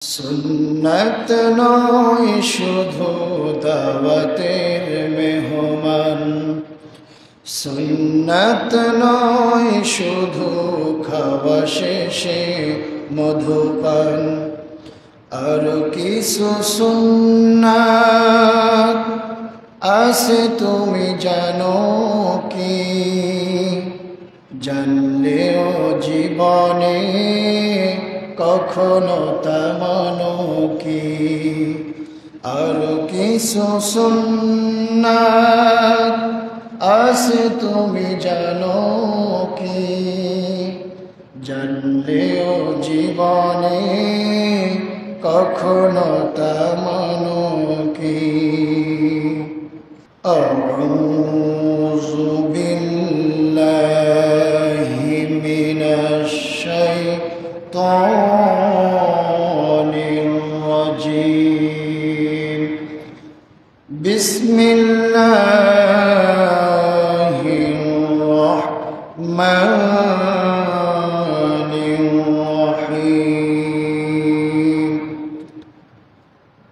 সুন্নাত নয় শুধু দাওয়াতের মেহমান, সুন্নাত নয় শুধু খাওয়া শেষে মধুপান, আর কিছু সুন্নাত আছে তুমি জানো কি? জানলেও জীবনে কখনো তা মানো কি? আর কিছু সুন্নাত আছে তুমি জানো কি? জানলেও জীবনে কখনো তা মানো কি? আউযু বিল্লাহি মিনাশ শাইতানির রাজীম। বিসমিল্লাহির রাহমানির রাহিম।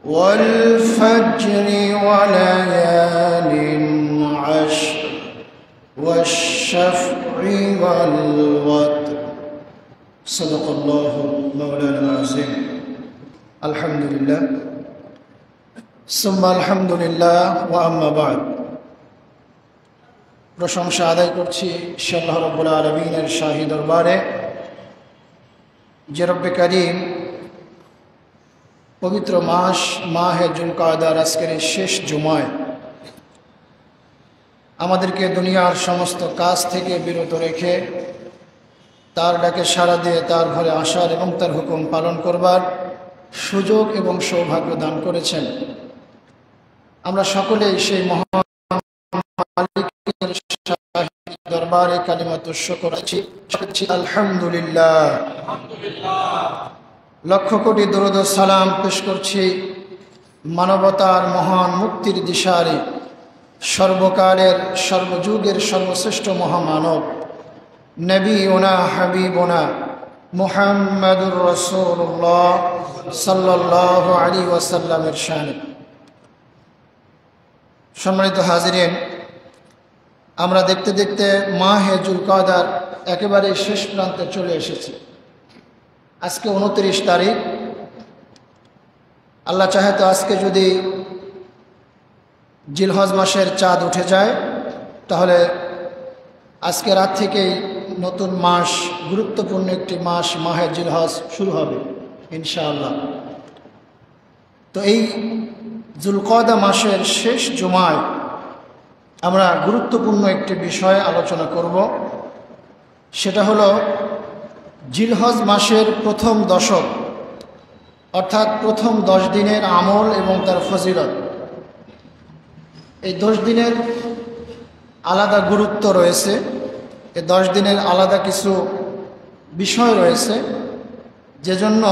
ওয়াল ফাজরি ওয়া লায়ালিন আশর ওয়াশ-শাফঈ ওয়াল ওয়াতর। সাদাকাল্লাহু মাওলানা আযীম। আলহামদুলিল্লাহ সুম্মা আলহামদুলিল্লাহ ওয়া আম্মা বা'দ। প্রশংসা আদায় করছি আল্লাহ রাব্বুল আলামিনের শাহী দরবারে, যে রব্বে কারীম পবিত্র মাস মাহে যুলকাদার আজকের এই শেষ জুমায় আমাদেরকে দুনিয়ার সমস্ত কাজ থেকে বিরত রেখে তার ডাকে সাড়া দিয়ে তার ঘরে আসার এবং তার হুকুম পালন করবার সুযোগ এবং সৌভাগ্য দান করেছেন। আমরা সকলেই সেই মহান মালিকের দরবারে কালিমাতুশ শুকর আছি, আলহামদুলিল্লাহ। লক্ষ কোটি দরুদ ও সালাম পেশ করছি মানবতার মহান মুক্তির দিশারি, সর্বকালের সর্বযুগের সর্বশ্রেষ্ঠ মহামানব নবীনা হাবিবনা মুহাম্মাদুর রাসূলুল্লাহ সাল্লাল্লাহু আলাইহি ওয়াসাল্লামের শানে। সম্মানিত হাজিরিন, আমরা দেখতে দেখতে মাহে যুলকাদার একেবারে শেষ প্রান্তে চলে এসেছি। আজকে 29 তারিখ। আল্লাহ চাহে তো আজকে যদি জিলহজ মাসের চাঁদ উঠে যায় তাহলে আজকে রাত থেকেই নতুন মাস, গুরুত্বপূর্ণ একটি মাস মাহে জিলহজ শুরু হবে ইনশাআল্লাহ। তো এই যুলকাদা মাসের শেষ জুমায় আমরা গুরুত্বপূর্ণ একটি বিষয় আলোচনা করব। সেটা হলো জিলহজ মাসের প্রথম দশক, অর্থাৎ প্রথম 10 দিনের আমল এবং তার ফজিলত। এই 10 দিনের আলাদা গুরুত্ব রয়েছে, এই 10 দিনের আলাদা কিছু বিষয় রয়েছে, যে জন্য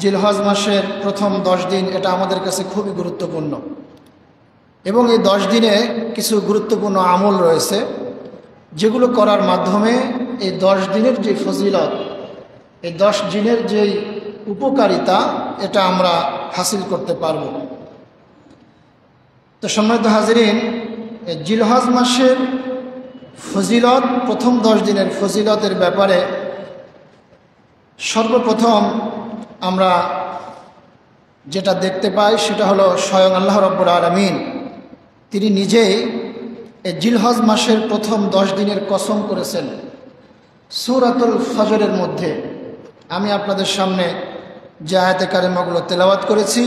জিলহজ মাসের প্রথম 10 দিন এটা আমাদের কাছে খুবই গুরুত্বপূর্ণ। এবং এই 10 দিনে কিছু গুরুত্বপূর্ণ আমল রয়েছে যেগুলো করার মাধ্যমে এই 10 দিনের যে ফজিলত, এই 10 দিনের যেই উপকারিতা, এটা আমরা হাসিল করতে পারব। তো সম্মানিত হাজিরিন, এই জিলহজ মাসের ফজিলত, প্রথম 10 দিনের ফজিলতের ব্যাপারে সর্বপ্রথম আমরা যেটা দেখতে পাই সেটা হলো স্বয়ং আল্লাহ রাব্বুল আলামিন তিনি নিজেই এই জিলহজ মাসের প্রথম 10 দিনের কসম করেছেন সূরাতুল ফজরের মধ্যে। আমি আপনাদের সামনে যে আয়াতে কারিমাগুলো তেলাওয়াত করেছি,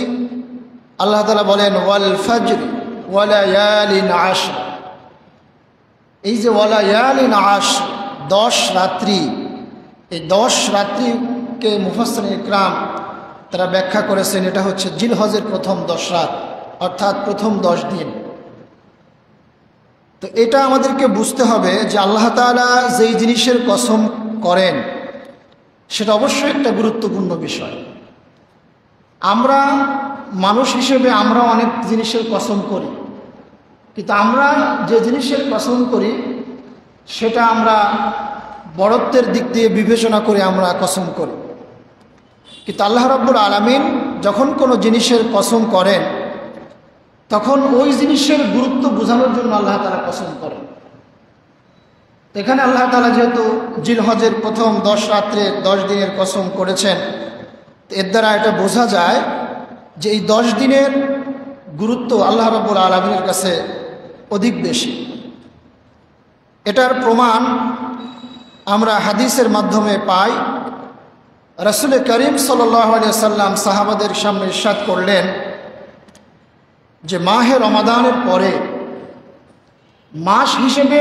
আল্লাহ তাআলা বলেন ওয়াল ফজর ওয়া লায়ালিন আশর। এই যে ওয়া লায়ালিন আশর, 10 রাত্রি, এই 10 রাত্রিকে মুফাসসিরিন ইকরাম তারা ব্যাখ্যা করেছেন এটা হচ্ছে জিলহজের প্রথম 10 রাত, অর্থাৎ প্রথম 10 দিন। তো এটা আমাদেরকে বুঝতে হবে যে আল্লাহ তাআলা যেই জিনিসের কসম করেন সেটা অবশ্যই একটা গুরুত্বপূর্ণ বিষয়। আমরা মানুষ হিসেবে আমরা অনেক জিনিসের কসম করি, কিন্তু আমরা যে জিনিসের কসম করি সেটা আমরা বড়ত্বের দিক দিয়ে বিবেচনা করে আমরা কসম করি। কিন্তু আল্লাহ রাব্বুল আলামিন যখন কোনো জিনিসের কসম করেন তখন ওই জিনিসের গুরুত্ব বোঝানোর জন্য আল্লাহ তাআলা কসম করেন। এখানে আল্লাহ তাআলা যেহেতু জিলহজের প্রথম 10 রাত্রে 10 দিনের কসম করেছেন, এর দ্বারা এটা বোঝা যায় যে এই 10 দিনের গুরুত্ব আল্লাহ রাব্বুল আলামিনের কাছে অধিক বেশি। এটার প্রমাণ আমরা হাদিসের মাধ্যমে পাই। রাসূল করিম সাল্লাল্লাহু আলাইহি ওয়াসাল্লাম সাহাবাদের সামনে ইরশাদ করলেন যে মাহে রমাদানের পরে মাস হিসেবে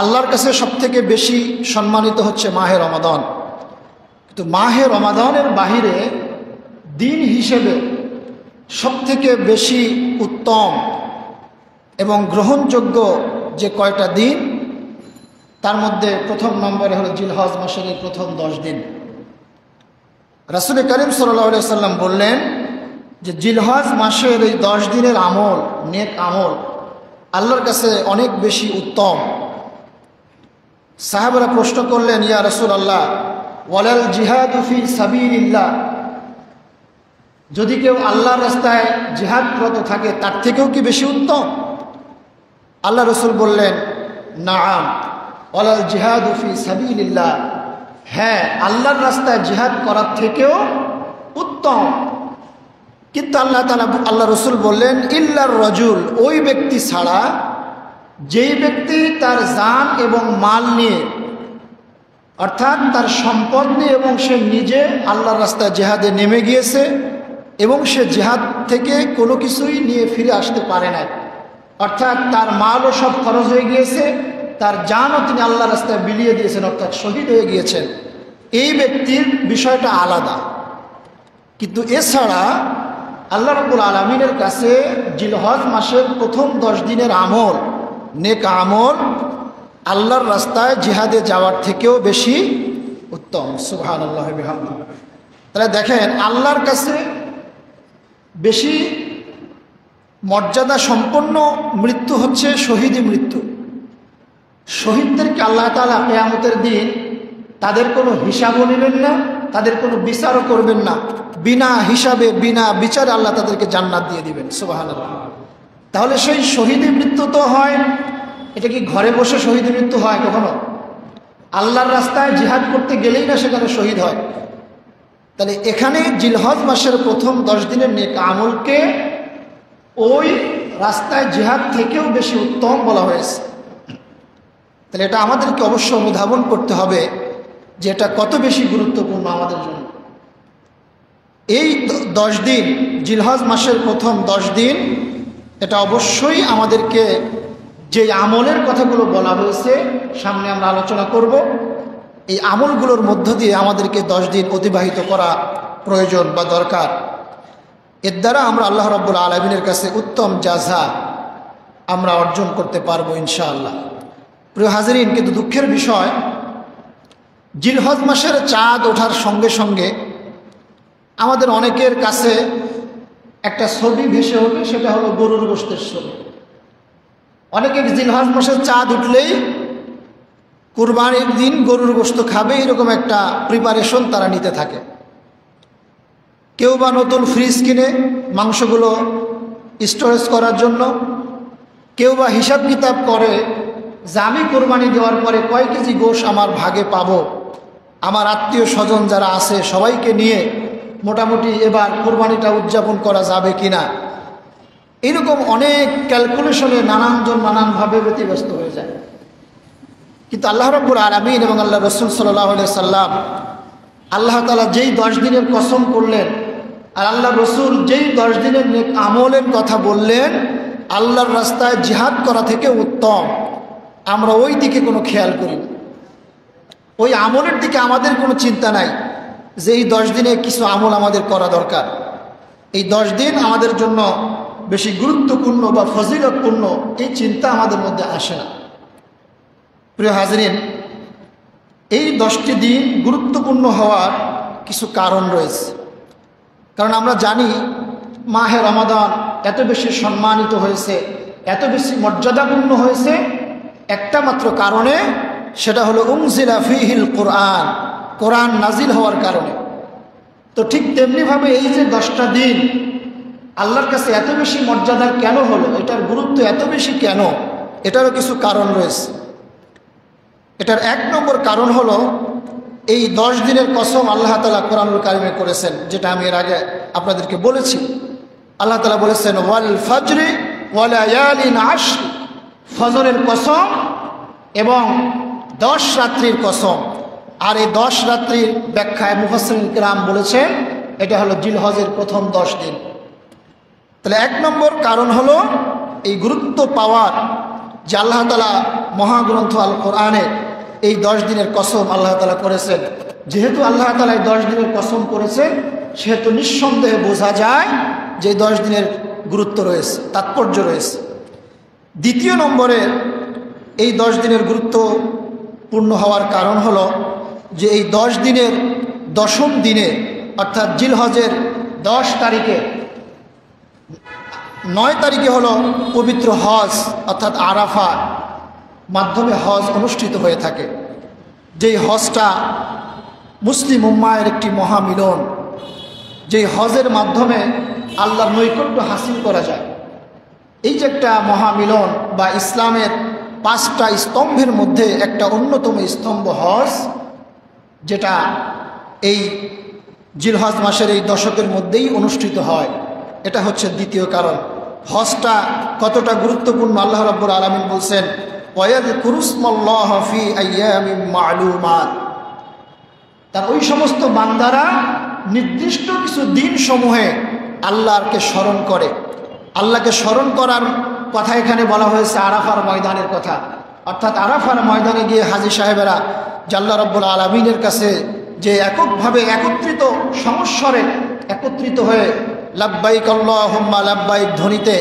আল্লাহর কাছে সবথেকে বেশি সম্মানিত হচ্ছে মাহে রমাদান, কিন্তু মাহে রমাদানের বাহিরে দিন হিসেবে সবথেকে বেশি উত্তম এবং গ্রহণযোগ্য যে কয়টা দিন, তার মধ্যে প্রথম নম্বরে হলো জিলহজ মাসের এই প্রথম 10 দিন। রাসূল করিম সাল্লাল্লাহু আলাইহি ওয়াসাল্লাম বললেন যে জিলহজ মাসের এই 10 দিনের আমল, নেক আমল আল্লাহর কাছে অনেক বেশি উত্তম। সাহাবারা প্রশ্ন করলেন, ইয়া রাসূলুল্লাহ ওয়ালাল জিহাদু ফি সাবিলিল্লাহ, যদি কেউ আল্লাহর রাস্তায় জিহাদরত থাকে তার থেকেও কি বেশি উত্তম? আল্লাহ রাসূল বললেন, নাআম ওয়ালাল জিহাদু ফি সাবিলিল্লাহ, হ্যাঁ আল্লাহর রাস্তায় জিহাদ করার থেকেও উত্তম। কিন্তু আল্লাহ রাসূল বললেন, ইল্লার রাজুল, ওই ব্যক্তি ছাড়া যেই ব্যক্তি তার জান এবং মাল নিয়ে, অর্থাৎ তার সম্পদ নিয়ে এবং সে নিজে আল্লাহর রাস্তায় জিহাদে নেমে গিয়েছে এবং সে জিহাদ থেকে কোনো কিছুই নিয়ে ফিরে আসতে পারে না, অর্থাৎ তার মালও সব খরচ হয়ে গিয়েছে, তার জানও তিনি আল্লাহর রাস্তায় বিলিয়ে দিয়েছেন, অর্থাৎ শহীদ হয়ে গিয়েছেন, এই ব্যক্তির বিষয়টা আলাদা। কিন্তু এছাড়া আল্লাহ রাব্বুল আলামিনের কাছে জিলহজ মাসের প্রথম 10 দিনের আমল, নেক আমল আল্লাহর রাস্তায় জিহাদে যাওয়ার থেকেও বেশি উত্তম। সুবহানাল্লাহ ওয়া বিহামদিহি। তাহলে দেখেন আল্লাহর কাছে বেশি মর্যাদা সম্পন্ন মৃত্যু হচ্ছে শহীদি মৃত্যু। শহীদদেরকে আল্লাহ তাআলা কিয়ামতের দিন তাদের কোনো হিসাবও নেবেন না, তাদের কোনো বিচারও করবেন না, বিনা হিসাবে বিনা বিচারে আল্লাহ তাদেরকে জান্নাত দিয়ে দিবেন। সুবহানাল্লাহ। তাহলে সেই শহীদি মৃত্যু তো হয়, এটা কি ঘরে বসে শহীদি মৃত্যু হয় কখনো? আল্লাহর রাস্তায় জিহাদ করতে গেলেই না সেখানে শহীদ হয়। তাহলে এখানে জিলহজ মাসের প্রথম 10 দিনের নেক আমলকে ওই রাস্তায় জিহাদ থেকেও বেশি উত্তম বলা হয়েছে। তাহলে এটা আমাদেরকে অবশ্য অনুধাবন করতে হবে যে এটা কত বেশি গুরুত্বপূর্ণ আমাদের জন্য। এই 10 দিন, জিলহজ মাসের প্রথম 10 দিন, এটা অবশ্যই আমাদেরকে যে আমলের কথাগুলো বলা হয়েছে সামনে আমরা আলোচনা করব, এই আমলগুলোর মধ্য দিয়ে আমাদেরকে 10 দিন অতিবাহিত করা প্রয়োজন বা দরকার। এর দ্বারা আমরা আল্লাহ রাব্বুল আলামিনের কাছে উত্তম জাযা আমরা অর্জন করতে পারবো ইনশাআল্লাহ। প্রিয় হাজিরিন, কিন্তু দুঃখের বিষয়, জিলহজ মাসের চাঁদ ওঠার সঙ্গে সঙ্গে আমাদের অনেকের কাছে একটা ছবি ভেসে ওঠে, সেটা হলো গরুর গোশতের ছবি। অনেকে জিলহজ মাসের চাঁদ উঠলেই কুরবানির দিন গরুর গোশত খাবে, এরকম একটা প্রিপারেশন তারা নিতে থাকে। কেউ বা নতুন ফ্রিজ কিনে মাংসগুলো স্টোরেজ করার জন্য, কেউ বা হিসাব কিতাব করে যে আমি কোরবানি দেওয়ার পরে কয় কেজি গোশ আমার ভাগে পাবো, আমার আত্মীয় স্বজন যারা আছে সবাইকে নিয়ে মোটামুটি এবার কোরবানিটা উদযাপন করা যাবে কিনা, এরকম অনেক ক্যালকুলেশনে নানানজন নানানভাবে ব্যতিব্যস্ত হয়ে যায়। কিন্তু আল্লাহ রাব্বুল আলামিন এবং আল্লাহ রাসূল সাল্লাল্লাহু আলাইহি সাল্লাম, আল্লাহ তাআলা যেই 10 দিনের কসম করলেন আর আল্লাহ রসুল যেই 10 দিনের নেক আমলের কথা বললেন, আল্লাহর রাস্তায় জিহাদ করা থেকে উত্তম, আমরা ওই দিকে কোনো খেয়াল করি না। ওই আমলের দিকে আমাদের কোনো চিন্তা নাই যে এই 10 দিনে কিছু আমল আমাদের করা দরকার। এই 10 দিন আমাদের জন্য বেশি গুরুত্বপূর্ণ বা ফজিলতপূর্ণ, এই চিন্তা আমাদের মধ্যে আসে না। প্রিয় হাজরিন, এই 10টি দিন গুরুত্বপূর্ণ হওয়ার কিছু কারণ রয়েছে। কারণ আমরা জানি মাহে রমাদান এত বেশি সম্মানিত হয়েছে, এত বেশি মর্যাদাপূর্ণ হয়েছে একটা মাত্র কারণে, সেটা হলো উনজিলা ফীহিল কোরআন, কোরআন নাজিল হওয়ার কারণে। তো ঠিক তেমনিভাবে এই যে 10টা দিন আল্লাহর কাছে এত বেশি মর্যাদার কেন হলো, এটার গুরুত্ব এত বেশি কেন, এটারও কিছু কারণ রয়েছে। এটার 1 নম্বর কারণ হলো এই 10 দিনের কসম আল্লাহ তাআলা কোরআনুল কারিমে করেছেন, যেটা আমি এর আগে আপনাদেরকে বলেছি। আল্লাহ তাআলা বলেছেন ওয়াল ফাজরি ওয়া লায়ালিন আশর, ফজরের কসম এবং 10 রাত্রির কসম। আর এই 10 রাত্রির ব্যাখ্যায় মুফাসসিরিন কিরাম বলেছেন এটা হলো জিলহজের প্রথম 10 দিন। তাহলে 1 নম্বর কারণ হলো এই গুরুত্ব পাওয়ার যে আল্লাহ তাআলা মহাগ্রন্থ আল কোরআনে এই 10 দিনের কসম আল্লাহ তাআলা করেছেন। যেহেতু আল্লাহ তাআলা এই 10 দিনের কসম করেছেন, সেহেতু নিঃসন্দেহে বোঝা যায় যে 10 দিনের গুরুত্ব রয়েছে, তাৎপর্য রয়েছে। দ্বিতীয় নম্বরে এই 10 দিনের গুরুত্বপূর্ণ হওয়ার কারণ হলো যে এই 10 দিনের 10ম দিনে অর্থাৎ জিলহজের 10 তারিখে, 9 তারিখে হলো পবিত্র হজ অর্থাৎ আরাফা মাধ্যমে হজ অনুষ্ঠিত হয়ে থাকে। যেই হজটা মুসলিম উম্মাহের একটি মহামিলন, যেই হজের মাধ্যমে আল্লাহর নৈকট্য হাসিল করা যায়। এই যে একটা মহামিলন বা ইসলামের 5টা স্তম্ভের মধ্যে একটা অন্যতম স্তম্ভ হজ, যেটা এই জিলহজ মাসের এই দশকের মধ্যেই অনুষ্ঠিত হয়। এটা হচ্ছে দ্বিতীয় কারণ। হজটা কতটা গুরুত্বপূর্ণ আল্লাহ রাব্বুল আলামিন বলছেন ওয়ায়াযকুরুসমাল্লাহি ফি আইয়ামিন মা'লুমাত, তার ওই সমস্ত বান্দারা নির্দিষ্ট কিছু দিন সমূহে আল্লাহকে স্মরণ করে। আল্লাহকে স্মরণ করার কথা এখানে বলা হয়েছে আরাফার ময়দানের কথা, অর্থাৎ আরাফার ময়দানে গিয়ে হাজী সাহেবেরা আল্লাহ রাব্বুল আলামিনের কাছে যে এককভাবে একত্রিত সমস্বরে একত্রিত হয়ে লাব্বাইক আল্লাহুম্মা লাব্বাইক ধ্বনিতে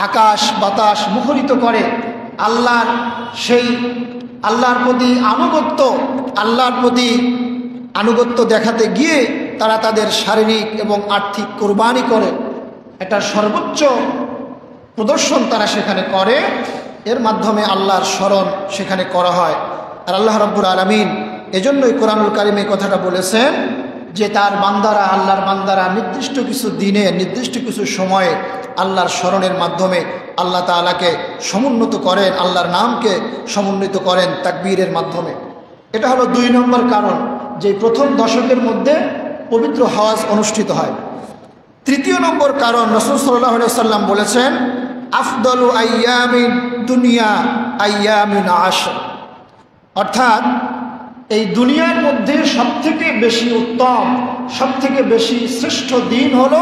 আকাশ বাতাস মুখরিত করে আল্লাহর সেই আল্লাহর প্রতি আনুগত্য দেখাতে গিয়ে তারা তাদের শারীরিক এবং আর্থিক কোরবানি করে। এটার সর্বোচ্চ প্রদর্শন তারা সেখানে করে, এর মাধ্যমে আল্লাহর স্মরণ সেখানে করা হয়। আর আল্লাহ রাব্বুল আলামিন এজন্যই কোরআনুল কারিমে কথাটা বলেছেন যে তার বান্দারা, আল্লাহর বান্দারা নির্দিষ্ট কিছু দিনে নির্দিষ্ট কিছু সময়ে আল্লাহর স্মরণের মাধ্যমে আল্লাহ তাআলাকে সমুন্নত করেন, আল্লাহর নামকে সমুন্নত করেন তাকবীরের মাধ্যমে। এটা হলো 2 নম্বর কারণ, যে প্রথম দশকের মধ্যে পবিত্র হজ অনুষ্ঠিত হয়। 3য় নম্বর কারণ, রাসূল সাল্লাল্লাহু আলাইহি ওয়াসাল্লাম বলেছেন আফদালু আইয়ামিদ দুনিয়া আইয়ামিন আশর, অর্থাৎ এই দুনিয়ার মধ্যে সবথেকে বেশি উত্তম, সবথেকে বেশি শ্রেষ্ঠ দিন হলো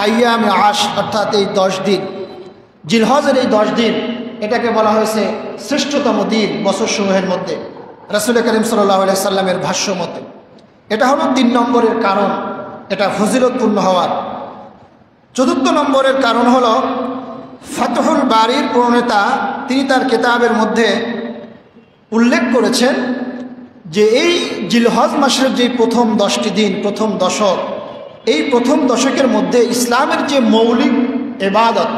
আইয়ামে আশর, অর্থাৎ এই 10 দিন জিলহজের এই 10 দিন, এটাকে বলা হয়েছে শ্রেষ্ঠতম দিন বছর সমূহের মধ্যে রাসূল করিম সাল্লাল্লাহু আলাইহি সাল্লামের ভাষ্য মতে। এটা হলো 3 নম্বরের কারণ, এটা ফজিলতপূর্ণ হওয়ার। 4র্থ নম্বরের কারণ হলো ফাতহুল বারির প্রণেতা তিনি তার কিতাবের মধ্যে উল্লেখ করেছেন যে এই জিলহজ মাসের যে প্রথম 10টি দিন, প্রথম দশক, এই প্রথম দশকের মধ্যে ইসলামের যে মৌলিক ইবাদত,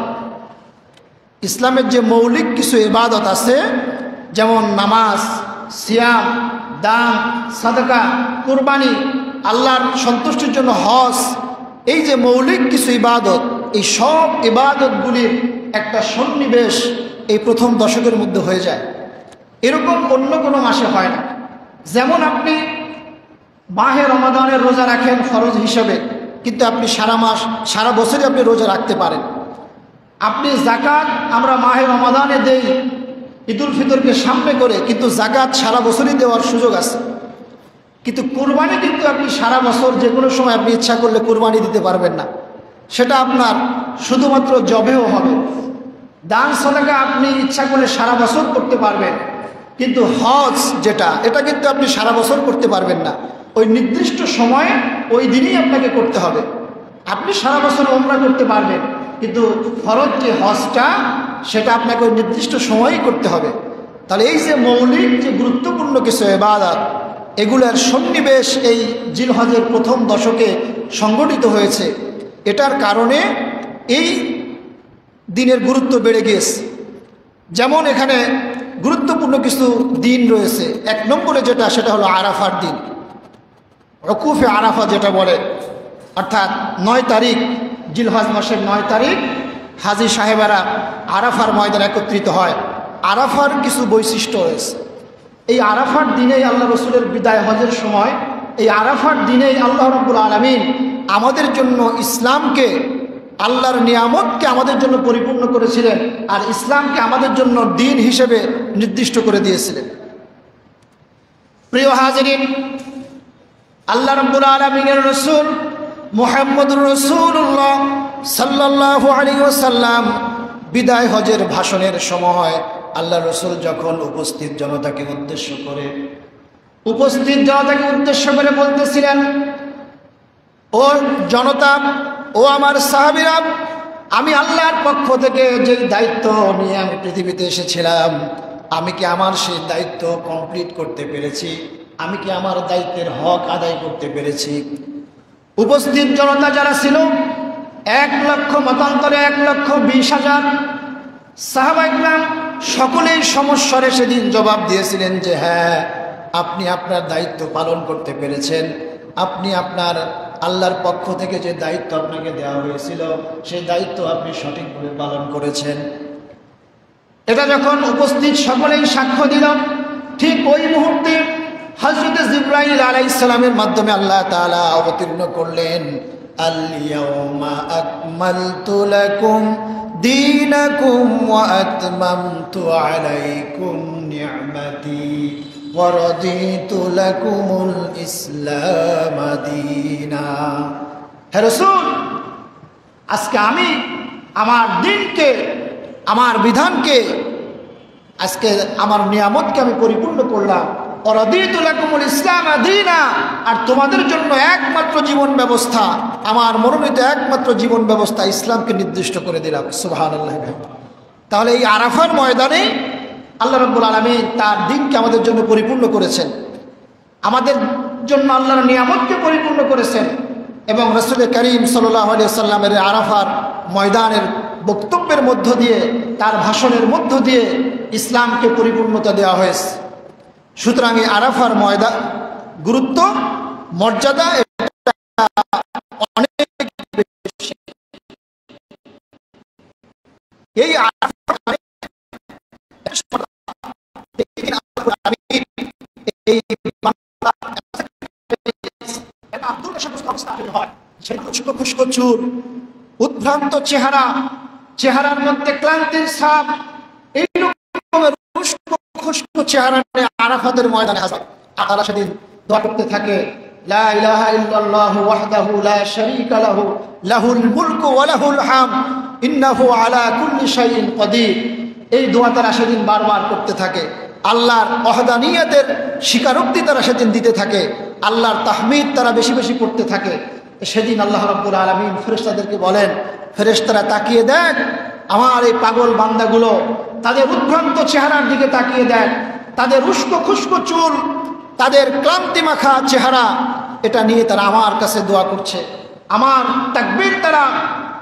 ইসলামের যে মৌলিক কিছু ইবাদত আছে, যেমন নামাজ, সিয়াম, দান, সাদাকা, কুরবানি, আল্লাহর সন্তুষ্টির জন্য হজ, এই যে মৌলিক কিছু ইবাদত, এই সব ইবাদতগুলির একটা সন্নিবেশ এই প্রথম দশকের মধ্যে হয়ে যায়। এরকম অন্য কোনো মাসে হয় না। যেমন আপনি মাহে রমাদানের রোজা রাখেন ফরজ হিসেবে, কিন্তু আপনি সারা বছরই আপনি রোজা রাখতে পারেন। আপনি জাকাত আমরা মাহে রমাদানে দেই ঈদুল ফিতরকে সামনে করে, কিন্তু জাকাত সারা বছরই দেওয়ার সুযোগ আছে। কিন্তু কুরবানি কিন্তু আপনি সারা বছর যে কোনো সময় আপনি ইচ্ছা করলে কুরবানি দিতে পারবেন না, সেটা আপনার শুধুমাত্র জবেও হবে। দান সাদাকা আপনি ইচ্ছা করলে সারা বছর করতে পারবেন, কিন্তু হজ যেটা, এটা কিন্তু আপনি সারা বছর করতে পারবেন না, ওই নির্দিষ্ট সময়ে ওই দিনই আপনাকে করতে হবে। আপনি সারা বছর ওমরা করতে পারবেন, কিন্তু ফরজ যে হজটা সেটা আপনাকে ওই নির্দিষ্ট সময়েই করতে হবে। তাহলে এই যে মৌলিক যে গুরুত্বপূর্ণ কিছু ইবাদত, এগুলোর সন্নিবেশ এই জিলহজের প্রথম দশকে সংগঠিত হয়েছে। এটার কারণে এই দিনের গুরুত্ব বেড়ে গিয়েছে। যেমন এখানে গুরুত্বপূর্ণ কিছু দিন রয়েছে। 1 নম্বরে যেটা, সেটা হলো আরাফার দিন, ওকুফে আরাফা যেটা বলে। অর্থাৎ 9 তারিখ, জিলহজ মাসের 9 তারিখ হাজী সাহেবেরা আরাফার ময়দানে একত্রিত হয়। আরাফার কিছু বৈশিষ্ট্য রয়েছে। এই আরাফার দিনেই আল্লাহ রসুলের বিদায় হজের সময়, এই আরাফার দিনেই আল্লাহ রাব্বুল আলামিন আমাদের জন্য ইসলামকে, আল্লাহর নিয়ামতকে আমাদের জন্য পরিপূর্ণ করেছিলেন, আর ইসলামকে আমাদের জন্য দিন হিসেবে নির্দিষ্ট করে দিয়েছিলেন। প্রিয় হাজিরিন, আল্লাহ রাব্বুল আলামিনের রাসূল মুহাম্মদুর রাসূলুল্লাহ সাল্লাল্লাহু আলাইহি ওয়াসাল্লাম বিদায় হজের ভাষণের সময় আল্লাহ রাসূল যখন উপস্থিত জনতাকে উদ্দেশ্য করে বলতেছিলেন, ও জনতা, ও আমার সাহাবীরা, আমি আল্লাহর পক্ষ থেকে যে দায়িত্ব নিয়ে আমি পৃথিবীতে এসেছিলাম, আমি কি আমার সেই দায়িত্ব কমপ্লিট করতে পেরেছি? আমি কি আমার দায়িত্বের হক আদায় করতে পেরেছি? উপস্থিত জনতা যারা ছিল 1 লক্ষ, মতান্তরে 1,20,000 সাহাবায়ে কেরাম সকলেই সমস্বরে সেদিন জবাব দিয়েছিলেন যে হ্যাঁ, আপনি আপনার দায়িত্ব পালন করতে পেরেছেন। আপনি আপনার আল্লাহর পক্ষ থেকে যে দায়িত্ব আপনাকে দেওয়া হয়েছিল সেই দায়িত্ব আপনি সঠিকভাবে পালন করেছেন। এটা যখন উপস্থিত সকলেই সাক্ষ্য দিল, ঠিক ওই মুহূর্তে হযরত জিবরাইল আলাইহিস সালামের মাধ্যমে আল্লাহ তাআলা অবতীর্ণ করলেন, আল ইয়াউমা আকমালতু লাকুম দীনাকুম ওয়া আতমামতু আলাইকুম নি'মাতি ওয়া রাদিতু লাকুমুল ইসলাম দীনা। হে রাসূল, আজকে আমি আমার দিনকে, আমার বিধানকে, আজকে আমার নিয়ামতকে আমি পরিপূর্ণ করলাম। রাদিতু লাকুমুল ইসলাম দীনা, আর তোমাদের জন্য একমাত্র জীবন ব্যবস্থা, আমার মনোনীত একমাত্র জীবন ব্যবস্থা ইসলামকে নির্দিষ্ট করে দিলাম। সুবহানাল্লাহ। তাহলে এই আরাফার ময়দানে আল্লাহ রাব্বুল আলামিন তার দিনকে আমাদের জন্য পরিপূর্ণ করেছেন, আমাদের জন্য আল্লাহর নিয়ামতকে পরিপূর্ণ করেছেন, এবং রাসূল করিম সাল্লাল্লাহু আলাইহি ওয়াসাল্লামের আরাফার ময়দানের বক্তব্যের মধ্য দিয়ে, তার ভাষণের মধ্য দিয়ে ইসলামকে পরিপূর্ণতা দেওয়া হয়েছে। সুতরাং এই আরাফার ময়দান গুরুত্ব, মর্যাদা অনেক বেশি। এই উদ্ভ্রান্ত চেহারা, চেহারার মধ্যে ক্লান্তির ছাপ, এই রকমের চেহারা নিয়ে আরাফাতের ময়দানে হাজির। তারা সেদিন দোয়া করতে থাকে, লা ইলাহা ইল্লাল্লাহু ওয়াহদাহু লা শারীকা লাহু লাহুল মুলকু ওয়া লাহুল হামদ ইন্নাহু আলা কুল্লি শাইইন কাদির। এই দোয়া তারা সেদিন বারবার করতে থাকে। আল্লাহর ওয়াহদানিয়তের স্বীকারোক্তি তারা সেদিন দিতে থাকে, আল্লাহর তাহমিদ তারা বেশি বেশি করতে থাকে। সেদিন আল্লাহ রাব্বুল আলামিন ফেরেশতাদেরকে বলেন, ফেরেশতারা তাকিয়ে দেখ আমার এই পাগল বান্দাগুলো, তাদের উদ্ভ্রান্ত চেহারার দিকে তাকিয়ে দেখ, তাদের উস্কো খুস্কো চুল, তাদের ক্লান্তি মাখা চেহারা, এটা নিয়ে তারা আমার কাছে দোয়া করছে, আমার তাকবীর তারা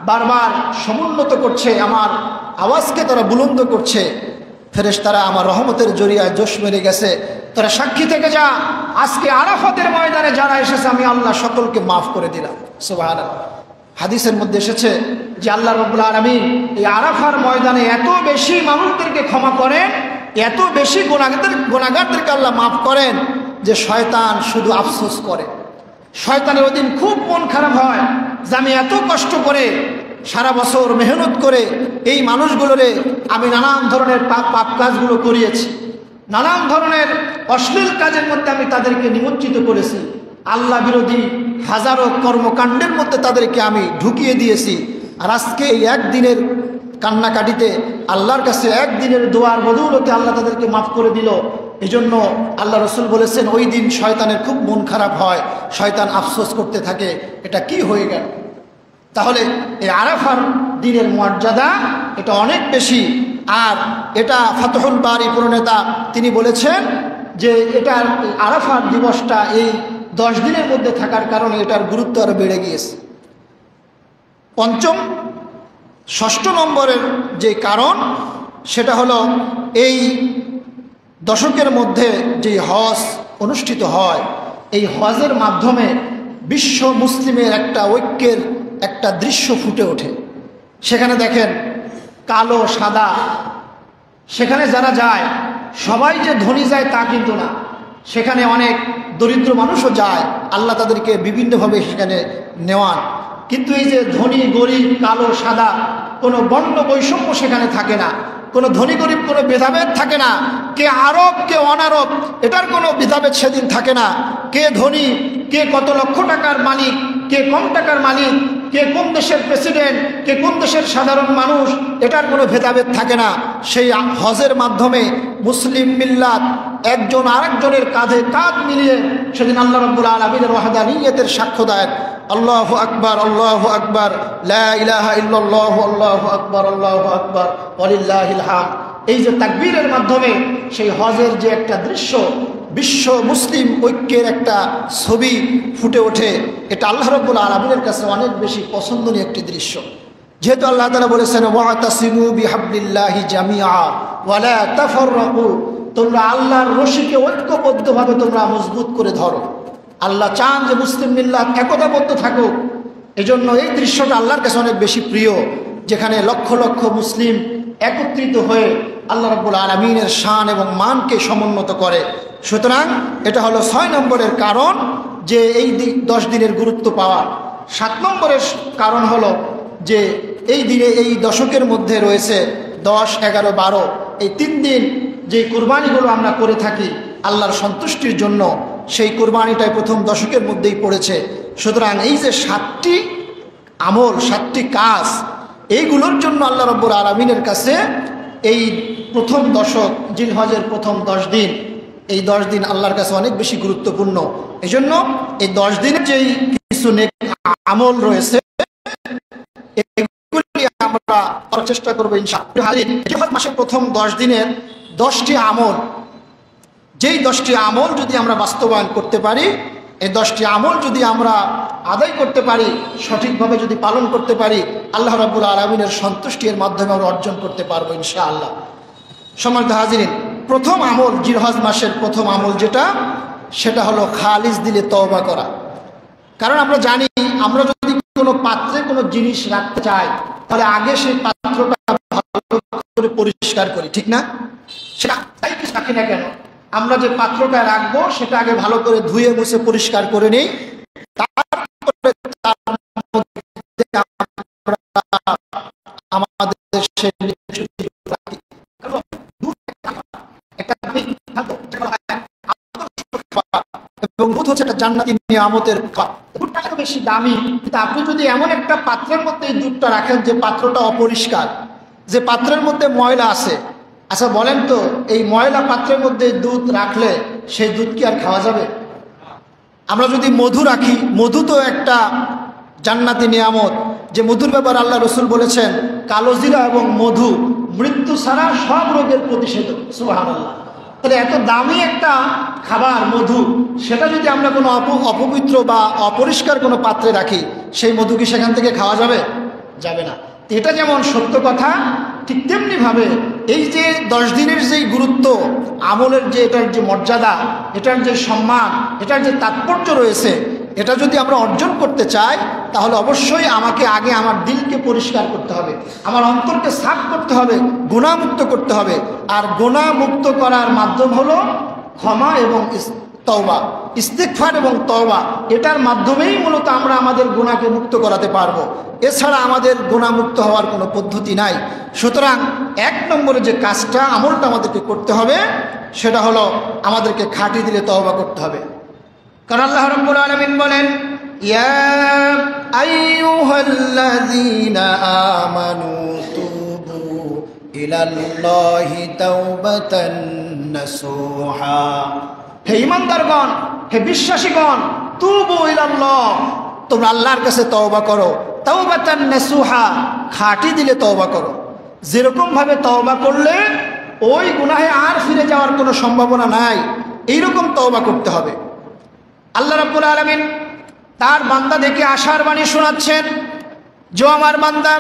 বারবার সমুন্নত করছে, আমার আওয়াজকে তারা বুলন্দ করছে। ফেরেশতারা আমার রহমতের জরিয়ায় জোশ মেরে গেছে, তোরা সাক্ষী থেকে যা, আজকে আরাফাতের ময়দানে যারা এসেছে আমি আল্লাহ সকলকে মাফ করে দিলাম। সুবহানাল্লাহ। হাদিসের মধ্যে এসেছে যে আল্লাহ রাব্বুল আলামিন এই আরাফার ময়দানে এত বেশি মানুষদেরকে ক্ষমা করেন, এত বেশি গুনাহগারদেরকে আল্লাহ মাফ করেন যে শয়তান শুধু আফসোস করে। শয়তানের ওদিন খুব মন খারাপ হয় যে আমি এত কষ্ট করে সারা বছর মেহনত করে এই মানুষগুলোরে আমি নানান ধরনের পাপ কাজগুলো করিয়েছি, নানান ধরনের অশ্লীল কাজের মধ্যে আমি তাদেরকে নিমজ্জিত করেছি, আল্লাহ বিরোধী হাজারো কর্মকাণ্ডের মধ্যে তাদেরকে আমি ঢুকিয়ে দিয়েছি। আর আজকে এই একদিনের কান্নাকাটিতে আল্লাহর কাছে একদিনের দোয়ার বদৌলতে আল্লাহ তাদেরকে মাফ করে দিল। এজন্য আল্লাহ রসুল বলেছেন ওই দিন শয়তানের খুব মন খারাপ হয়, শয়তান আফসোস করতে থাকে এটা কি হয়ে গেল। তাহলে এই আরাফার দিনের মর্যাদা এটা অনেক বেশি। আর এটা ফাতহুল বারী প্রণেতা তিনি বলেছেন যে এটার আরাফার দিবসটা এই 10 দিনের মধ্যে থাকার কারণে এটার গুরুত্ব আরো বেড়ে গিয়েছে। ষষ্ঠ নম্বরের যে কারণ সেটা হলো এই দশকের মধ্যে যে হজ অনুষ্ঠিত হয়, এই হজের মাধ্যমে বিশ্ব মুসলিমের একটা ঐক্যের একটা দৃশ্য ফুটে ওঠে। সেখানে দেখেন কালো সাদা, সেখানে যারা যায় সবাই যে ধনী যায় তা কিন্তু না, সেখানে অনেক দরিদ্র মানুষও যায়, আল্লাহ তাদেরকে বিভিন্নভাবে সেখানে নেওয়ান। কিন্তু এই যে ধনী গরিব কালো সাদা কোনো বর্ণ বৈষম্য সেখানে থাকে না, কোনো ধনী গরিব কোনো ভেদাভেদ থাকে না, কে আরব কে অনারব এটার কোনো ভেদাভেদ সেদিন থাকে না। কে ধনী, কে কত লক্ষ টাকার মালিক, কে কম টাকার মালিক, কে কোন দেশের প্রেসিডেন্ট, কে কোন দেশের সাধারণ মানুষ, এটার কোনো ভেদাভেদ থাকে না। সেই হজের মাধ্যমে মুসলিম মিল্লাত একজন আরেকজনের কাঁধে কাঁধ মিলিয়ে সেদিন আল্লাহ রাব্বুল আলামিনের ওয়াহদানিয়তের সাক্ষ্য দেয়। আল্লাহু আকবার, আল্লাহু আকবার, লা ইলাহা ইল্লাল্লাহ, আল্লাহু আকবার, আল্লাহু আকবার, ওয়ালিল্লাহিল হামদ। এই যে তাকবীরের মাধ্যমে সেই হজের যে একটা দৃশ্য, বিশ্ব মুসলিম ঐক্যের একটা ছবি ফুটে ওঠে, এটা আল্লাহ রাব্বুল আলামিনের কাছে অনেক বেশি পছন্দনীয় একটি দৃশ্য। যেহেতু আল্লাহ তাআলা বলেছেন ওয়াতাসিমু বিহাবলিল্লাহি জামিআ ওয়া লা তাফাররাকু, তোমরা আল্লাহর রশিকে ঐক্যবদ্ধভাবে তোমরা মজবুত করে ধরো। আল্লাহ চান যে মুসলিম মিল্লাত একতাবদ্ধ থাকুক। এজন্য এই দৃশ্যটা আল্লাহর কাছে অনেক বেশি প্রিয়, যেখানে লক্ষ লক্ষ মুসলিম একত্রিত হয়ে আল্লাহ রাব্বুল আলামিনের শান এবং মানকে সমুন্নত করে। সুতরাং এটা হলো 6 নম্বরের কারণ যে এই 10 দিনের গুরুত্ব পাওয়া। 7 নম্বরের কারণ হলো যে এই দিনে এই দশকের মধ্যে রয়েছে 10, 11, 12 এই 3 দিন যে কুরবানিগুলো আমরা করে থাকি আল্লাহর সন্তুষ্টির জন্য, সেই কুরবানিটাই প্রথম দশকের মধ্যেই পড়েছে। সুতরাং এই যে 7টি আমল, 7টি কাজ, এইগুলোর জন্য আল্লাহ রাব্বুল আলামিনের কাছে এই প্রথম দশক জিলহজের প্রথম 10 দিন, এই 10 দিন আল্লাহর কাছে অনেক বেশি গুরুত্বপূর্ণ। এই জন্য এই 10 দিনের যেই কিছু নেক আমল রয়েছে এগুলি আমরা চেষ্টা করবো ইনশাআল্লাহ। জিলহজ মাসের প্রথম 10 দিনের 10টি আমল, যেই 10টি আমল যদি আমরা বাস্তবায়ন করতে পারি, এই 10টি আমল যদি আমরা আদায় করতে পারি, সঠিকভাবে যদি পালন করতে পারি, আল্লাহ রাব্বুল আলামিনের সন্তুষ্টির মাধ্যমে আমরা অর্জন করতে পারবো ইনশাআল্লাহ। সম্মানিত হাজিরিন, প্রথম আমল, জিলহজ মাসের প্রথম আমল যেটা, সেটা হলো খালিস দিলে তওবা করা। কারণ আমরা জানি আমরা যদি কোনো পাত্রে কোনো জিনিস রাখতে চাই তাহলে আগে সেই পাত্রটা ভালো করে পরিষ্কার করি, ঠিক না? সেটা তাই রাখি না কেন, আমরা যে পাত্রটা রাখবো সেটা আগে ভালো করে ধুয়ে মুছে পরিষ্কার করে নিই, তারপরে আমাদের এবং দুধ হচ্ছে একটা জান্নাতি নিয়ামতের খাবার। দুধটা বেশি দামি, কিন্তু আপনি যদি এমন একটা পাত্রের মধ্যে এই দুধটা রাখেন যে পাত্রটা অপরিষ্কার, যে পাত্রের মধ্যে ময়লা আছে, আচ্ছা বলেন তো এই ময়লা পাত্রের মধ্যে দুধ রাখলে সেই দুধ কি আর খাওয়া যাবে? আমরা যদি মধু রাখি, মধু তো একটা জান্নাতি নিয়ামত, যে মধুর ব্যাপারে আল্লাহ রসুল বলেছেন কালোজিরা এবং মধু মৃত্যু ছাড়া সব রোগের প্রতিষেধক। সুবহানাল্লাহ। তাহলে এত দামি একটা খাবার মধু, সেটা যদি আমরা কোনো অপবিত্র বা অপরিষ্কার কোনো পাত্রে রাখি, সেই মধু কি সেখান থেকে খাওয়া যাবে? যাবে না। এটা যেমন সত্য কথা, ঠিক তেমনিভাবে এই যে 10 দিনের যেই গুরুত্ব, আমলের যে এটার যে মর্যাদা, এটার যে সম্মান, এটার যে তাৎপর্য রয়েছে, এটা যদি আমরা অর্জন করতে চাই তাহলে অবশ্যই আমাকে আগে আমার দিলকে পরিষ্কার করতে হবে, আমার অন্তরকে সাফ করতে হবে, গুনাহমুক্ত করতে হবে। আর গুনাহমুক্ত করার মাধ্যম হলো ক্ষমা এবং তওবা, ইস্তিগফার এবং তওবা। এটার মাধ্যমেই মূলত আমরা আমাদের গুনাহকে মুক্ত করাতে পারবো, এছাড়া আমাদের গুনাহমুক্ত হওয়ার কোনো পদ্ধতি নাই। সুতরাং 1 নম্বরে যে কাজটা, আমলটা আমাদেরকে করতে হবে, সেটা হলো আমাদেরকে খাঁটি দিলে তওবা করতে হবে। কারণ আল্লাহ রাব্বুল আলামিন বলেন ইয়া আইয়ুহাল্লাযীনা আমানু তুবু ইলাল্লাহি তাওবাতান নাসুহা। হে ঈমানদারগণ, হে বিশ্বাসীগণ, তুবু ইলাল্লাহ, তোমরা আল্লাহর কাছে তওবা করো। তাওবাতান নাসুহা, খাঁটি দিলে তওবা করো। যেরকম ভাবে তওবা করলে ওই গুনাহে আর ফিরে যাওয়ার কোনো সম্ভাবনা নাই, এইরকম তওবা করতে হবে। আল্লাহ রাব্বুল আলামিন তার বান্দা দেখে আশার বাণী শোনাচ্ছেন, যে আমার বান্দা,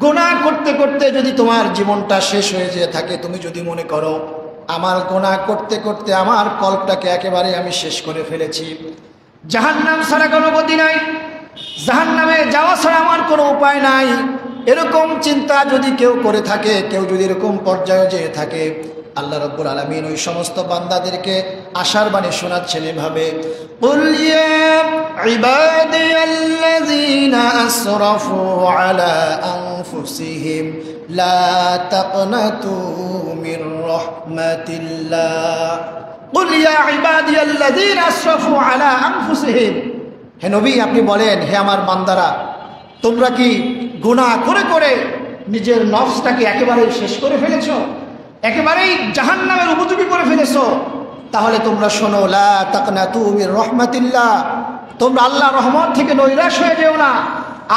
গুনাহ করতে করতে যদি তোমার জীবনটা শেষ হয়ে যেয়ে থাকে, তুমি যদি মনে করো আমার গুনাহ করতে করতে আমার কল্পটাকে একেবারে আমি শেষ করে ফেলেছি, জাহান্নাম ছাড়া কোনো গতি নাই, জাহান্নামে যাওয়া ছাড়া আমার কোনো উপায় নাই, এরকম চিন্তা যদি কেউ করে থাকে, কেউ যদি এরকম পর্যায়ে যেয়ে থাকে, আল্লাহ রাব্বুল আলামিন ওই সমস্ত বান্দাদেরকে আশার বাণী শোনাচ্ছেন এভাবে, কুল ইয়া ইবাদিয়াল্লাযীনা আসরাফু আলা আনফুসিহিম লা তাকনাতু মির রাহমাতিল্লাহ। কুল ইয়া ইবাদিয়াল্লাযীনা আসরাফু আলা আনফুসিহিম, হে নবী আপনি বলেন, হে আমার বান্দারা, তোমরা কি গুনাহ করে করে নিজের নফসটাকে একেবারেই শেষ করে ফেলেছো, একেবারেই জাহান্নামের উপযোগী করে ফেলেছো? তাহলে তোমরা শোনো, লা তাকনাতু মির রাহমাতিল্লাহ, তোমরা আল্লাহর রহমত থেকে নৈরাশ হয়ে যেও না।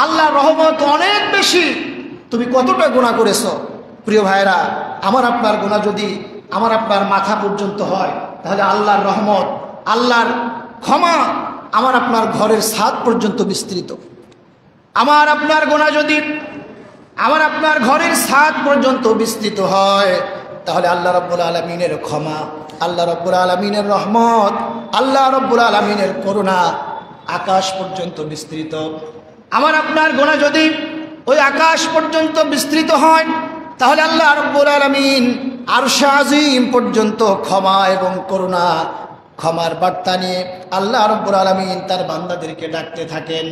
আল্লাহর রহমত অনেক বেশি। তুমি কতটা গুনাহ করেছো প্রিয় ভাইরা, আমার আপনার গুনাহ যদি আমার আপনার মাথা পর্যন্ত হয়, তাহলে আল্লাহর রহমত, আল্লাহর ক্ষমা আমার আপনার ঘরের ছাদ পর্যন্ত বিস্তৃত। আমার আপনার গুনাহ যদি আমার আপনার ঘরের ছাদ পর্যন্ত বিস্তৃত হয়, তাহলে আল্লাহ রাব্বুল আলামিনের ক্ষমা, আল্লাহ রাব্বুল আলামিনের রহমত, আল্লাহ রাব্বুল আলামিনের করুণা আকাশ পর্যন্ত বিস্তৃত। আমার আপনার গুনাহ যদি ওই আকাশ পর্যন্ত বিস্তৃত হয়, তাহলে আল্লাহ রাব্বুল আলামিন আরশে আজিম পর্যন্ত ক্ষমা এবং করুণা, ক্ষমার বার্তা নিয়ে আল্লাহ রাব্বুল আলামিন তার বান্দাদেরকে ডাকতে থাকেন,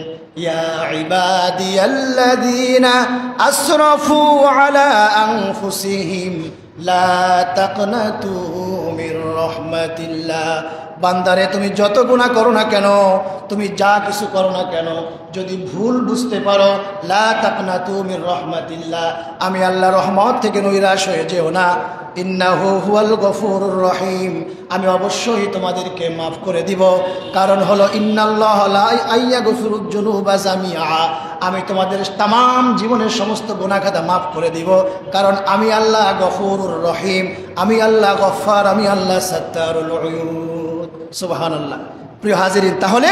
ইয়া ইবাদিয়াল্লাযীনা আসরাফু আলা আনফুসিহিম লা তাকনাতু মির রাহমাতিল্লাহ। বান্দারে, তুমি যত গুনাহ করো না কেন, তুমি যা কিছু করো না কেন, যদি ভুল বুঝতে পারো, লা তাকনাতু মির রাহমাতিল্লাহ, আমি আল্লাহর রহমত থেকে নৈরাশ হয়ে যেও না। ইন্নাহু হুয়াল গফুরুর রহিম, আমি অবশ্যই তোমাদেরকে মাফ করে দিব। কারণ হলো ইন্নাল্লাহা লা ইয়াগফিরুয যুনুবা জামিআ, আমি তোমাদের तमाम জীবনের সমস্ত গুনাহ খাতা মাফ করে দিব। কারণ আমি আল্লাহ গফুরুর রহিম, আমি আল্লাহ গফফার, আমি আল্লাহ সাত্তারুল উয়ুব। সুবহানাল্লাহ। প্রিয় হাজিরিন, তাহলে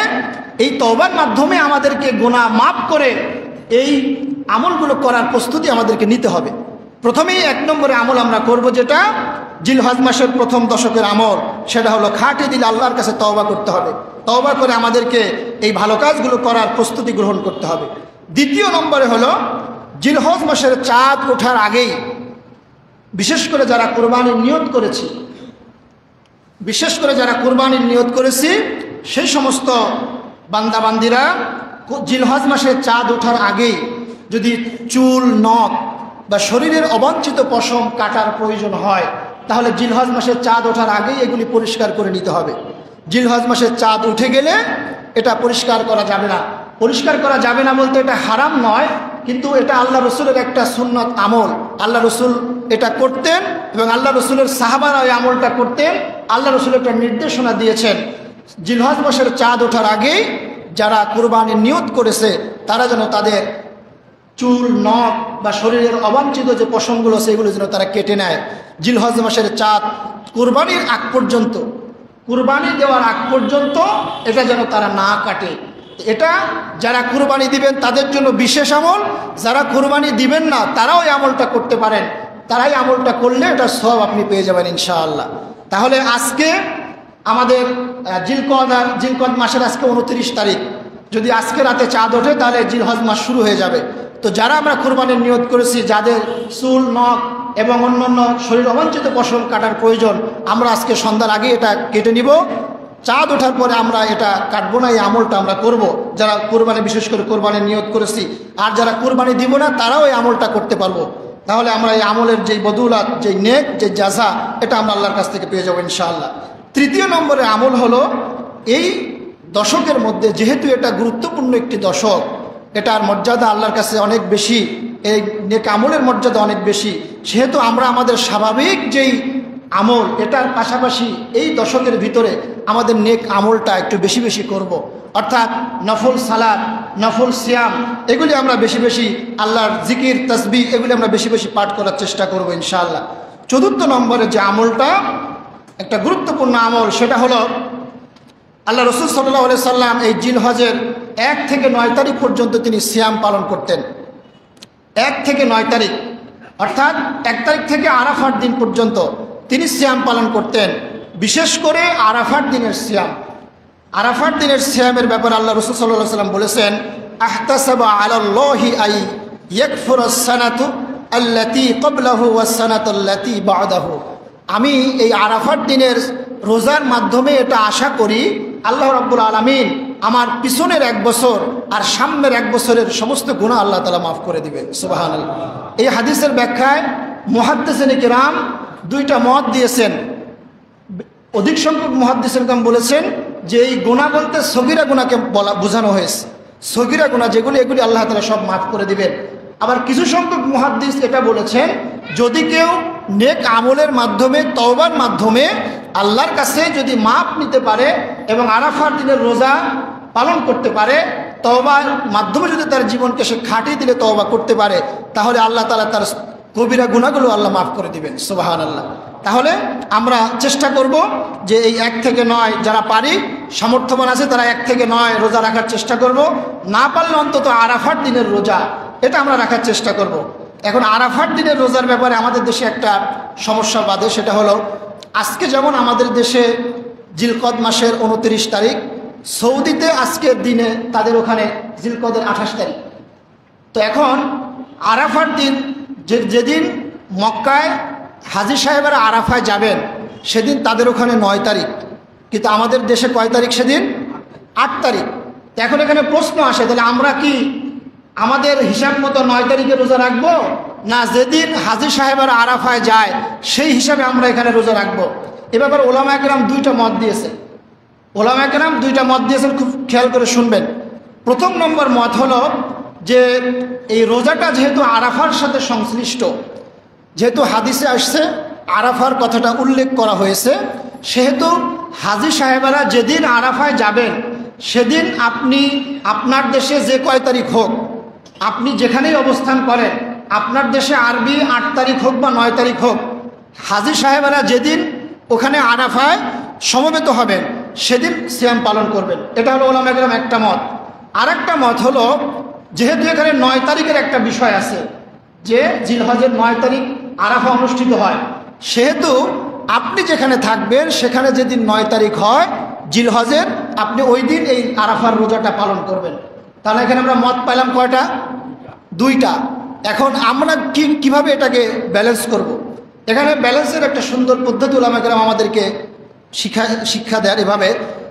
এই তওবার মাধ্যমে আমাদেরকে গুনাহ মাফ করে এই আমলগুলো করার প্রস্তুতি আমাদেরকে নিতে হবে। প্রথমেই 1 নম্বরে আমল আমরা করব, যেটা জিলহজ মাসের প্রথম দশকের আমল, সেটা হলো খাঁটি দিলে আল্লাহর কাছে তওবা করতে হবে। তওবা করে আমাদেরকে এই ভালো কাজগুলো করার প্রস্তুতি গ্রহণ করতে হবে। দ্বিতীয় নম্বরে হলো জিলহজ মাসের চাঁদ ওঠার আগেই, বিশেষ করে যারা কুরবানির নিয়ত করেছি, সেই সমস্ত বান্দাবান্দিরা জিলহজ মাসের চাঁদ ওঠার আগেই যদি চুল, নখ বা শরীরের অবাঞ্ছিত পশম কাটার প্রয়োজন হয়, তাহলে জিলহজ মাসের চাঁদ ওঠার আগেই এগুলি পরিষ্কার করে নিতে হবে। জিলহজ মাসের চাঁদ উঠে গেলে এটা পরিষ্কার করা যাবে না। পরিষ্কার করা যাবে না বলতে এটা হারাম নয়, কিন্তু এটা আল্লাহ রসুলের একটা সুন্নত আমল। আল্লাহ রসুল এটা করতেন এবং আল্লাহ রসুলের সাহাবারা ওই আমলটা করতেন। আল্লাহ রসুল একটা নির্দেশনা দিয়েছেন, জিলহজ মাসের চাঁদ ওঠার আগেই যারা কুরবানির নিয়ত করেছে, তারা যেন তাদের চুল, নখ বা শরীরের অবাঞ্ছিত যে পশমগুলো সেগুলো যেন তারা কেটে নেয়। জিলহজ মাসের চাঁদ কুরবানির আগ পর্যন্ত, কুরবানি দেওয়ার আগ পর্যন্ত এটা যেন তারা না কাটে। এটা যারা কুরবানি দিবেন তাদের জন্য বিশেষ আমল, যারা কুরবানি দিবেন না তারাও এই আমলটা করতে পারেন। তারাই আমলটা করলে এটা সব আপনি পেয়ে যাবেন ইনশাআল্লাহ। তাহলে আজকে আমাদের জিলকদ মাসের আজকে 29 তারিখ, যদি আজকে রাতে চাঁদ ওঠে তাহলে জিলহজ মাস শুরু হয়ে যাবে। তো যারা আমরা কুরবানির নিয়ত করেছি, যাদের চুল, নখ এবং অন্যান্য শরীর অবাঞ্ছিত পশম কাটার প্রয়োজন, আমরা আজকে সন্ধ্যার আগে এটা কেটে নিব। চাঁদ ওঠার পরে আমরা এটা কাটবো না, এই আমলটা আমরা করব। যারা কুরবানি, বিশেষ করে কুরবানির নিয়ত করেছি, আর যারা কুরবানি দিব না তারাও এই আমলটা করতে পারবো। তাহলে আমরা এই আমলের যেই বদৌলাত, যেই নেক, যে জাযা, এটা আমরা আল্লাহর কাছ থেকে পেয়ে যাবো ইনশাআল্লাহ। তৃতীয় নম্বরে আমল হলো, এই দশকের মধ্যে যেহেতু এটা গুরুত্বপূর্ণ একটি দশক, এটার মর্যাদা আল্লাহর কাছে অনেক বেশি, এই নেক আমলের মর্যাদা অনেক বেশি, সেহেতু আমরা আমাদের স্বাভাবিক যেই আমল, এটার পাশাপাশি এই দশকের ভিতরে আমাদের নেক আমলটা একটু বেশি বেশি করব। অর্থাৎ নফল সালাত, নফল সিয়াম, এগুলি আমরা বেশি বেশি, আল্লাহর জিকির, তাসবিহ, এগুলি আমরা বেশি বেশি পাঠ করার চেষ্টা করব ইনশাআল্লাহ। চতুর্থ নম্বরে যে আমলটা একটা গুরুত্বপূর্ণ আমল, সেটা হলো আল্লাহ রসুল সাল্লাল্লাহু আলাইহি সাল্লাম এই জিলহজের 1 থেকে 9 তারিখ পর্যন্ত তিনি সিয়াম পালন করতেন। 1 থেকে 9 তারিখ, অর্থাৎ 1 তারিখ থেকে আরাফার দিন পর্যন্ত তিনি সিয়াম পালন করতেন। বিশেষ করে আরাফার দিনের সিয়াম, আরাফার দিনের সিয়ামের ব্যাপারে আল্লাহ রাসূল সাল্লাল্লাহু আলাইহি ওয়াসাল্লাম বলেছেন, আহতাসাবু আলাল্লাহি আই ইয়াকফুরাস সানাতু আল্লাতী ক্বাবলাহু ওয়াস সানাতু আল্লাতী বা'দাহু। আমি এই আরাফার দিনের রোজার মাধ্যমে এটা আশা করি আল্লাহ রাব্বুল আলামিন আমার পিছনের 1 বছর আর সামনের 1 বছরের সমস্ত গুনাহ আল্লাহ তাআলা মাফ করে দিবেন। সুবহানাল্লাহ। এই হাদিসের ব্যাখ্যায় মুহাদ্দিসিনে কিরাম 2টা মত দিয়েছেন। অধিক সংখ্যক মুহাদ্দিসিনে কিরাম বলেছেন যে এই গুনাহ বলতে সগীরা গুনাহকে বোঝানো হয়েছে। সগীরা গুনাহ যেগুলি, এগুলি আল্লাহ তাআলা সব মাফ করে দিবেন। আবার কিছু সংখ্যক মুহাদ্দিস এটা বলেছেন, যদি কেউ নেক আমলের মাধ্যমে, তওবার মাধ্যমে আল্লাহর কাছে যদি মাপ নিতে পারে এবং আরাফার দিনের রোজা পালন করতে পারে, তওবার মাধ্যমে যদি তার জীবনকে সে খাটিয়ে দিলে তওবা করতে পারে, তাহলে আল্লাহ তাআলা তার কবিরা গুনাহগুলো আল্লাহ মাফ করে দিবেন। সুবহানাল্লাহ। তাহলে আমরা চেষ্টা করব যে এই 1 থেকে 9 যারা পারি, সামর্থ্যবান আছে তারা 1 থেকে 9 রোজা রাখার চেষ্টা করব। না পারলে অন্তত আরাফার দিনের রোজা এটা আমরা রাখার চেষ্টা করব। এখন আরাফার দিনের রোজার ব্যাপারে আমাদের দেশে একটা সমস্যা বাধে, সেটা হলো আজকে যেমন আমাদের দেশে জিলকদ মাসের 29 তারিখ, সৌদিতে আজকের দিনে তাদের ওখানে জিলকদের 28 তারিখ। তো এখন আরাফার দিন যেদিন মক্কায় হাজী সাহেবেরা আরাফায় যাবেন সেদিন তাদের ওখানে 9 তারিখ, কিন্তু আমাদের দেশে কয় তারিখ সেদিন? 8 তারিখ। তো এখন এখানে প্রশ্ন আসে, তাহলে আমরা কি আমাদের হিসাব মতো 9 তারিখে রোজা রাখবো, না যেদিন হাজী সাহেবেরা আরাফায় যায় সেই হিসাবে আমরা এখানে রোজা রাখবো? এ ব্যাপারে ওলামায়ে কেরাম 2টা মত দিয়েছে। ওলামায়ে কেরাম 2টা মত দিয়েছেন, খুব খেয়াল করে শুনবেন। প্রথম নম্বর মত হলো যে এই রোজাটা যেহেতু আরাফার সাথে সংশ্লিষ্ট, যেহেতু হাদিসে আসছে আরাফার কথাটা উল্লেখ করা হয়েছে, সেহেতু হাজী সাহেবেরা যেদিন আরাফায় যাবেন সেদিন আপনি আপনার দেশে যে কয় তারিখ হোক, আপনি যেখানেই অবস্থান করেন, আপনার দেশে আরবি 8 তারিখ হোক বা 9 তারিখ হোক, হাজী সাহেবেরা যেদিন ওখানে আরাফায় সমবেত হবেন সেদিন সিয়াম পালন করবেন। এটা হলো ওলামায়ে কেরাম একটা মত। আরেকটা মত হলো, যেহেতু এখানে 9 তারিখের একটা বিষয় আছে যে জিলহজের 9 তারিখ আরাফা অনুষ্ঠিত হয়, সেহেতু আপনি যেখানে থাকবেন সেখানে যেদিন 9 তারিখ হয় জিলহজের, আপনি ওই দিন এই আরাফার রোজাটা পালন করবেন। তাহলে এখানে আমরা মত পাইলাম কয়টা? 2টা। এখন আমরা কিভাবে এটাকে ব্যালেন্স করব? এখানে ব্যালেন্সের একটা সুন্দর পদ্ধতি ওলামায়ে কেরাম আমাদেরকে শিক্ষা দেয় এভাবে,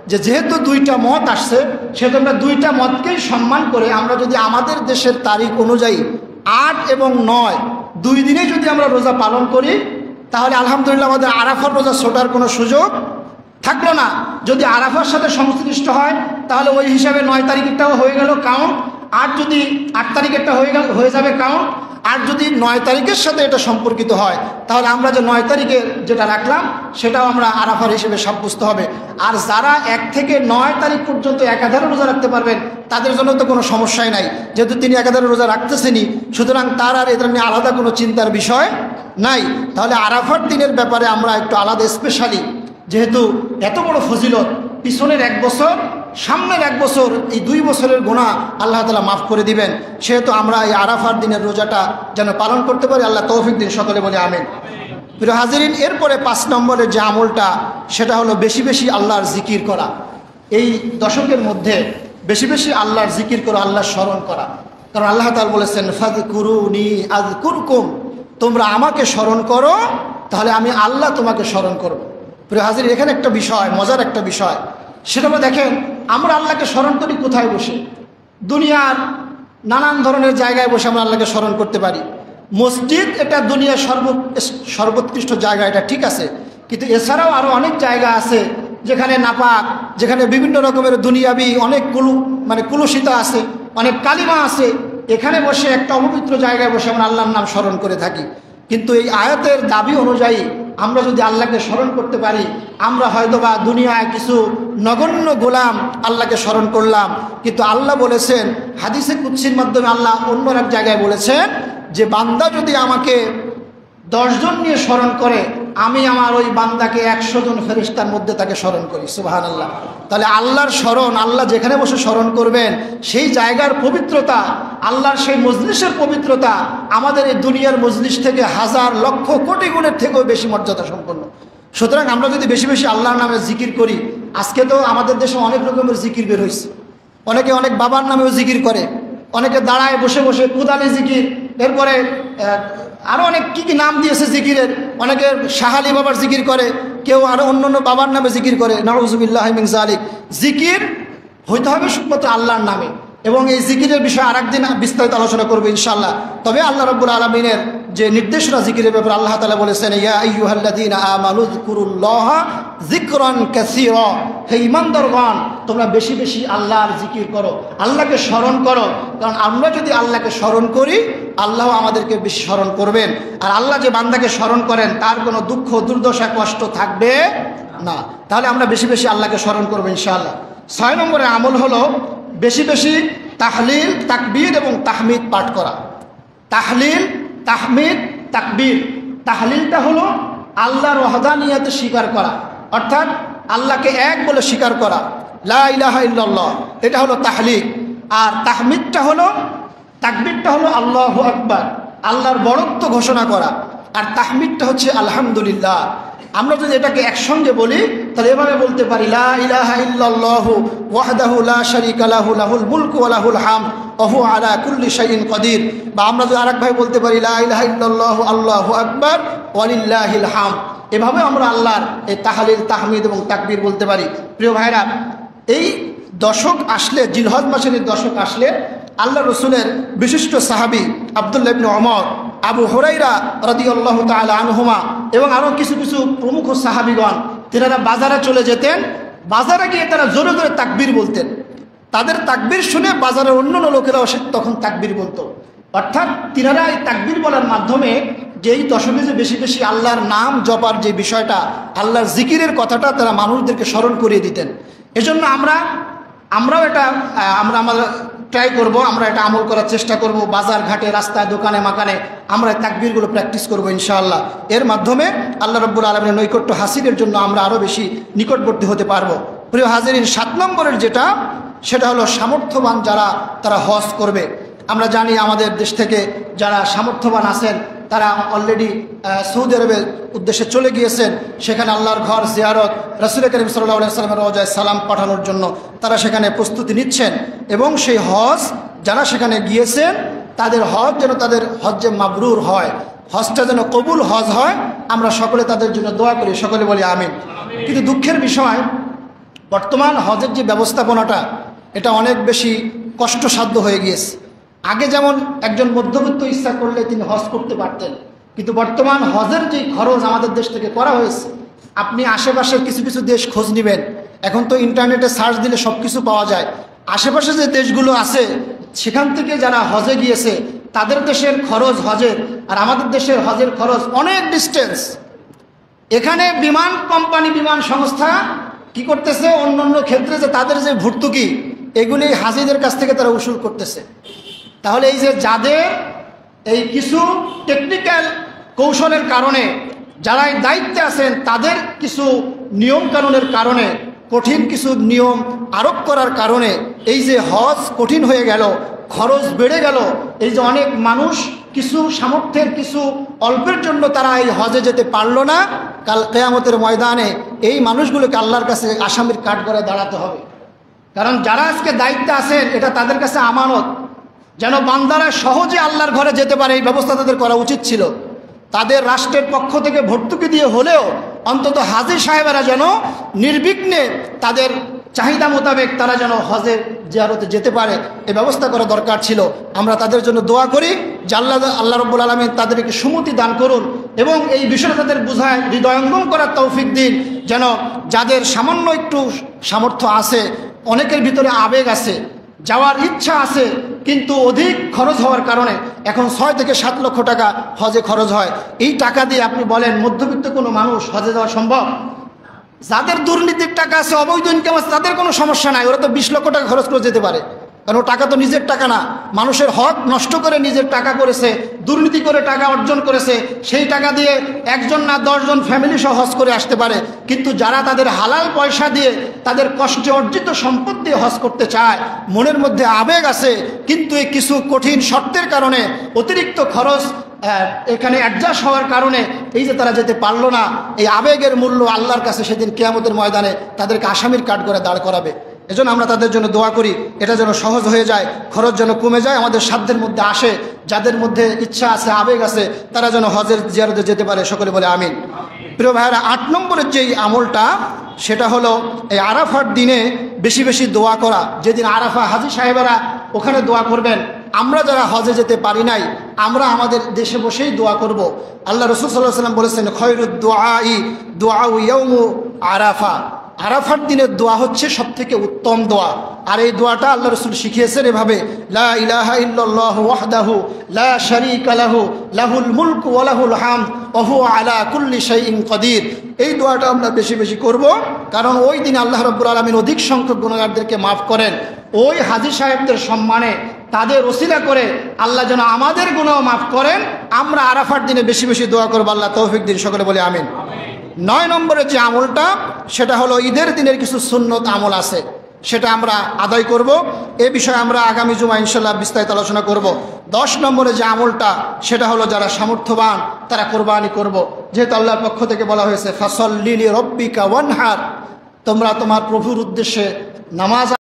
যে যেহেতু 2টা মত আসছে সেহেতু আমরা 2টা মতকেই সম্মান করে আমরা যদি আমাদের দেশের তারিখ অনুযায়ী 8 এবং 9 2 দিনে যদি আমরা রোজা পালন করি, তাহলে আলহামদুলিল্লাহ আমাদের আরাফার রোজা ছোটার কোনো সুযোগ থাকলো না। যদি আরাফার সাথে সংশ্লিষ্ট হয় তাহলে ওই হিসাবে 9 তারিখেরটাও হয়ে গেল কাউন্ট, আর যদি 8 তারিখেরটা হয়ে যাবে কাউন্ট, আর যদি 9 তারিখের সাথে এটা সম্পর্কিত হয় তাহলে আমরা যে 9 তারিখের যেটা রাখলাম সেটাও আমরা আরাফার হিসেবে সাব্যস্ত হবে। আর যারা 1 থেকে 9 তারিখ পর্যন্ত একাধারে রোজা রাখতে পারবেন তাদের জন্য তো কোনো সমস্যাই নাই, যেহেতু তিনি একাধারে রোজা রাখতেছেনি, সুতরাং তার আর এটা নিয়ে আলাদা কোনো চিন্তার বিষয় নাই। তাহলে আরাফার দিনের ব্যাপারে আমরা একটু আলাদা স্পেশালি, যেহেতু এত বড় ফজিলত, পিছনের 1 বছর সামনের 1 বছর, এই 2 বছরের গুনাহ আল্লাহ তাআলা মাফ করে দিবেন, সেহেতু আমরা এই আরাফার দিনের রোজাটা যেন পালন করতে পারি, আল্লাহ তৌফিক দিন। সকলে বলে আমিন। প্রিয় হাজিরিন, এরপরে 5 নম্বরের যে আমলটা সেটা হলো বেশি বেশি আল্লাহর জিকির করা। এই দশকের মধ্যে বেশি বেশি আল্লাহর জিকির করা, আল্লাহর স্মরণ করা। কারণ আল্লাহ তাআলা বলেছেন, ফাযকুরুনি আযকুরকুম, তোমরা আমাকে স্মরণ করো তাহলে আমি আল্লাহ তোমাকে স্মরণ করব। প্রিয় হাজিরিন, এখানে একটা বিষয়, মজার একটা বিষয়, সেটা দেখেন আমরা আল্লাহকে স্মরণ করি কোথায় বসে? দুনিয়ার নানান ধরনের জায়গায় বসে আমরা আল্লাহকে স্মরণ করতে পারি। মসজিদ এটা দুনিয়ার সর্বোৎকৃষ্ট জায়গা, এটা ঠিক আছে, কিন্তু এছাড়াও আরও অনেক জায়গা আছে যেখানে নাপাক, যেখানে বিভিন্ন রকমের দুনিয়াবি অনেক কুলুষিতা আছে, অনেক কালিমা আছে। এখানে বসে একটা অপবিত্র জায়গায় বসে আমরা আল্লাহর নাম স্মরণ করে থাকি। কিন্তু এই আয়াতের দাবি অনুযায়ী আমরা যদি আল্লাহকে স্মরণ করতে পারি, আমরা হয়তোবা দুনিয়ায় কিছু নগণ্য গোলাম আল্লাহকে স্মরণ করলাম, কিন্তু আল্লাহ বলেছেন হাদিসে কুদসির মাধ্যমে, আল্লাহ অন্য এক জায়গায় বলেছেন যে বান্দা যদি আমাকে 10 জন নিয়ে স্মরণ করে, আমি আমার ওই বান্দাকে 100 জন ফেরেশতার মধ্যে তাকে স্মরণ করি। সুবহানাল্লাহ। তাহলে আল্লাহর স্মরণ, আল্লাহ যেখানে বসে স্মরণ করবেন সেই জায়গার পবিত্রতা, আল্লাহর সেই মজলিসের পবিত্রতা আমাদের এই দুনিয়ার মজলিস থেকে হাজার লক্ষ কোটি গুণের থেকেও বেশি মর্যাদা সম্পন্ন। সুতরাং আমরা যদি বেশি বেশি আল্লাহর নামে জিকির করি আজকে তো আমাদের দেশে অনেক রকমের জিকির বের হয়েছে। অনেকে অনেক বাবার নামেও জিকির করে, অনেকে দাঁড়ায় বসে বসে কুদালি জিকির, এরপরে আরও অনেক কী কী নাম দিয়েছে জিকিরের। অনেকে শাহালি বাবার জিকির করে, কেউ আরও অন্য অন্য বাবার নামে জিকির করে। নাউযুবিল্লাহ মিন যালিক। জিকির হইতে হবে শুধুমাত্র আল্লাহর নামে, এবং এই জিকিরের বিষয়ে আরেকদিন বিস্তারিত আলোচনা করবো ইনশাআল্লাহ। তবে আল্লাহ রাব্বুল আলামিনের যে নির্দেশনা জিকিরের ব্যাপারে আল্লাহ তাআলা বলেছেন, ইয়া আইয়ুহাল্লাযীনা আমানু যিকুরুল্লাহা যিকরান কাসীরা, হে ঈমানদারগণ তোমরা বেশি বেশি আল্লাহর জিকির করো, আল্লাহকে স্মরণ করো। কারণ আমরা যদি আল্লাহকে স্মরণ করি, আল্লাহ আমাদেরকে বেশি স্মরণ করবেন। আর আল্লাহ যে বান্দাকে স্মরণ করেন তার কোনো দুঃখ দুর্দশা কষ্ট থাকবে না। তাহলে আমরা বেশি বেশি আল্লাহকে স্মরণ করবো ইনশাআল্লাহ। 6 নম্বরের আমল হলো বেশি বেশি তাহলিল, তাকবীর এবং তাহমিদ পাঠ করা। তাহলিল, তাহমিদ, তাকবীর। তাহলিলটা হলো আল্লাহর ওয়াহদানিয়ত স্বীকার করা, অর্থাৎ আল্লাহকে এক বলে স্বীকার করা, লা ইলাহা ইল্লাল্লাহ, এটা হলো তাহলিল। আর তাহমিদটা হলো, তাকবীরটা হলো আল্লাহু আকবার, আল্লাহর বড়ত্ব ঘোষণা করা। আর তাহমিদটা হচ্ছে আলহামদুলিল্লাহ। আমরা যদি এটাকে একসঙ্গে বলি তাহলে এভাবে বলতে পারি, লা ইলাহা ইল্লাল্লাহু ওয়াহদাহু লা শারীকা লাহু লাহুল মুলকু ওয়া লাহুল হামদ ওয়া হুয়া আলা কুল্লি শাইইন কাদির। বা আমরা যদি আরেকভাবে বলতে পারি, লা ইলাহা ইল্লাল্লাহু আল্লাহু আকবার ওয়া লিল্লাহিল হামদ। এভাবে আমরা আল্লাহর এই তাহলিল, তাহমিদ এবং তাকবীর বলতে পারি। প্রিয় ভাইরা, এই দশক আসলে, জিলহজ মাসের এই দশক আসলে আল্লাহ রসুলের বিশিষ্ট সাহাবী আব্দুল্লাহ ইবনে ওমর, আবু হুরায়রা রাদিয়াল্লাহু তাআলা আনহুমা এবং আরও কিছু কিছু প্রমুখ সাহাবীগণ, তেনারা বাজারে চলে যেতেন। বাজারে গিয়ে তারা জোরে জোরে তাকবীর বলতেন। তাদের তাকবীর শুনে বাজারের অন্যান্য লোকেরাও তখন তাকবীর বলতো। অর্থাৎ তিনারা এই তাকবীর বলার মাধ্যমে যেই দশমে যে বেশি বেশি আল্লাহর নাম জপার যে বিষয়টা, আল্লাহর জিকিরের কথাটা তারা মানুষদেরকে স্মরণ করিয়ে দিতেন। এজন্য আমরাও এটা আমরা ট্রাই করব, আমরা এটা আমল করার চেষ্টা করব। বাজার ঘাটে, রাস্তায়, দোকানে মাকানে আমরা তাকবীরগুলো প্র্যাকটিস করব ইনশাআল্লাহ। এর মাধ্যমে আল্লাহ রাব্বুল আলামিনের নৈকট্য হাসিলের জন্য আমরা আরও বেশি নিকটবর্তী হতে পারবো। প্রিয় হাজিরিন, 7 নম্বরের সেটা হলো সামর্থ্যবান যারা, তারা হজ করবে। আমরা জানি আমাদের দেশ থেকে যারা সামর্থ্যবান আছেন তারা অলরেডি সৌদি আরবের উদ্দেশ্যে চলে গিয়েছেন। সেখানে আল্লাহর ঘর জিয়ারত, রাসূল করিম সাল্লাল্লাহু আলাইহি ওয়াসাল্লামের রওজায় সালাম পাঠানোর জন্য তারা সেখানে প্রস্তুতি নিচ্ছেন। এবং সেই হজ যারা সেখানে গিয়েছেন তাদের হজ যেন তাদের হজ্জে মাবরুর হয়, হজটা যেন কবুল হজ হয়। আমরা সকলে তাদের জন্য দোয়া করি, সকলে বলি আমিন। কিন্তু দুঃখের বিষয়, বর্তমান হজের যে ব্যবস্থাপনাটা, এটা অনেক বেশি কষ্টসাধ্য হয়ে গিয়েছে। আগে যেমন একজন মধ্যবিত্ত ইচ্ছা করলে তিনি হজ করতে পারতেন, কিন্তু বর্তমান হজের যে খরচ আমাদের দেশ থেকে করা হয়েছে, আপনি আশেপাশের কিছু কিছু দেশ খোঁজ নেবেন, এখন তো ইন্টারনেটে সার্চ দিলে সব কিছু পাওয়া যায়। আশেপাশে যে দেশগুলো আছে সেখান থেকে যারা হজে গিয়েছে তাদের দেশের খরচ হজের আর আমাদের দেশের হজের খরচ অনেক ডিস্টেন্স। এখানে বিমান কোম্পানি, বিমান সংস্থা কি করতেছে, অন্য অন্য ক্ষেত্রে যে তাদের যে ভর্তুকি, এগুলি হাজিদের কাছ থেকে তারা উসুল করতেছে। তাহলে এই যে যাদের এই কিছু টেকনিক্যাল কৌশলের কারণে যারা এই দায়িত্বে আছেন, তাদের কিছু নিয়ম কানুনের কারণে, কঠিন কিছু নিয়ম আরোপ করার কারণে এই যে হজ কঠিন হয়ে গেল, খরচ বেড়ে গেল। এই যে অনেক মানুষ কিছু সামর্থ্যের কিছু অল্পের জন্য তারা এই হজে যেতে পারলো না, কাল কিয়ামতের ময়দানে এই মানুষগুলোকে আল্লাহর কাছে আসামির কাঠগড়ায় দাঁড়াতে হবে। কারণ যারা আজকে দায়িত্বে আছেন, এটা তাদের কাছে আমানত, যেন বান্দারা সহজে আল্লাহর ঘরে যেতে পারে এই ব্যবস্থা তাদের করা উচিত ছিল। তাদের রাষ্ট্রের পক্ষ থেকে ভর্তুকি দিয়ে হলেও অন্তত হাজী সাহেবেরা যেন নির্বিঘ্নে তাদের চাহিদা মোতাবেক তারা যেন হজের জিয়ারতে যেতে পারে, এই ব্যবস্থা করা দরকার ছিল। আমরা তাদের জন্য দোয়া করি যে আল্লাহ রাব্বুল আলামিন তাদেরকে সুমতি দান করুন এবং এই বিষয়টা তাদের বুঝায় হৃদয়ঙ্গম করার তৌফিক দিন, যেন যাদের সামান্য একটু সামর্থ্য আছে, অনেকের ভিতরে আবেগ আছে, যাওয়ার ইচ্ছা আছে, কিন্তু অধিক খরচ হওয়ার কারণে এখন 6 থেকে 7 লক্ষ টাকা হজে খরচ হয়। এই টাকা দিয়ে আপনি বলেন মধ্যবিত্ত কোনো মানুষ হজে যাওয়া সম্ভব? যাদের দুর্নীতির টাকা আছে, অবৈধ ইনকাম আছে, তাদের কোনো সমস্যা নাই, ওরা তো 20 লক্ষ টাকা খরচ করে যেতে পারে। কারণ টাকা তো নিজের টাকা না, মানুষের হক নষ্ট করে নিজের টাকা করেছে, দুর্নীতি করে টাকা অর্জন করেছে, সেই টাকা দিয়ে 1 জন না 10 জন ফ্যামিলি সহ হজ করে আসতে পারে। কিন্তু যারা তাদের হালাল পয়সা দিয়ে, তাদের কষ্টে অর্জিত সম্পদ দিয়ে হজ করতে চায়, মনের মধ্যে আবেগ আছে, কিন্তু এই কিছু কঠিন শর্তের কারণে অতিরিক্ত খরচ এখানে অ্যাডজাস্ট হওয়ার কারণে এই যে তারা যেতে পারলো না, এই আবেগের মূল্য আল্লাহর কাছে সেদিন কিয়ামতের ময়দানে তাদেরকে আসামির কাঠ করে দাঁড় করাবে। এজন্য আমরা তাদের জন্য দোয়া করি, এটা যেন সহজ হয়ে যায়, খরচ যেন কমে যায়, আমাদের সাধ্যের মধ্যে আসে। যাদের মধ্যে ইচ্ছা আছে, আবেগ আছে, তারা যেন হজের জিয়ারতে যেতে পারে। সকলে বলে আমিন। প্রিয় ভাইয়েরা, 8 নম্বরের যেই আমলটা সেটা হলো এই আরাফার দিনে বেশি বেশি দোয়া করা। যেদিন আরাফা, হাজী সাহেবেরা ওখানে দোয়া করবেন। আমরা যারা হজে যেতে পারি নাই, আমরা আমাদের দেশে বসেই দোয়া করব। আল্লাহ রাসূল সাল্লাল্লাহু আলাইহি ওয়াসাল্লাম বলেছেন, খয়রুদ দুআই দুআউ ইয়াউমু আরাফা। আরাফার দিনের দোয়া হচ্ছে সবথেকে উত্তম দোয়া। আর এই দোয়াটা আল্লাহ রাসূল শিখিয়েছেন এভাবে, লা ইলাহা ইল্লাল্লাহু ওয়াহদাহু লা শারীকা লাহু লাহুল মুলকু ওয়া লাহুল হামদ ওয়া হুয়া আলা কুল্লি শাইইন কাদির। এই দোয়াটা আমরা বেশি বেশি করব, কারণ ওই দিন আল্লাহ রাব্বুল আলামিন অধিক সংখ্যক গুনাহগারদেরকে মাফ করেন। ওই হাজী সাহেবদের সম্মানে, তাদের ওসিলা করে আল্লাহ যেন আমাদের গুনাহ মাফ করেন। আমরা আরাফার দিনে বেশি বেশি দোয়া করব। আল্লাহ তৌফিক দিন। সকলে বলে আমিন। 9 নম্বরের যে আমলটা সেটা হলো ঈদের দিনের কিছু সুন্নত আমল আছে, সেটা আমরা আদায় করব। এ বিষয়ে আমরা আগামী জুমা ইনশাল্লাহ বিস্তারিত আলোচনা করব। 10 নম্বরে যে আমলটা সেটা হলো যারা সামর্থ্যবান তারা কোরবানি করব। যেহেতু আল্লাহর পক্ষ থেকে বলা হয়েছে, ফাসল্লি লিরব্বিকা ওয়ানহার, তোমরা তোমার প্রভুর উদ্দেশ্যে নামাজ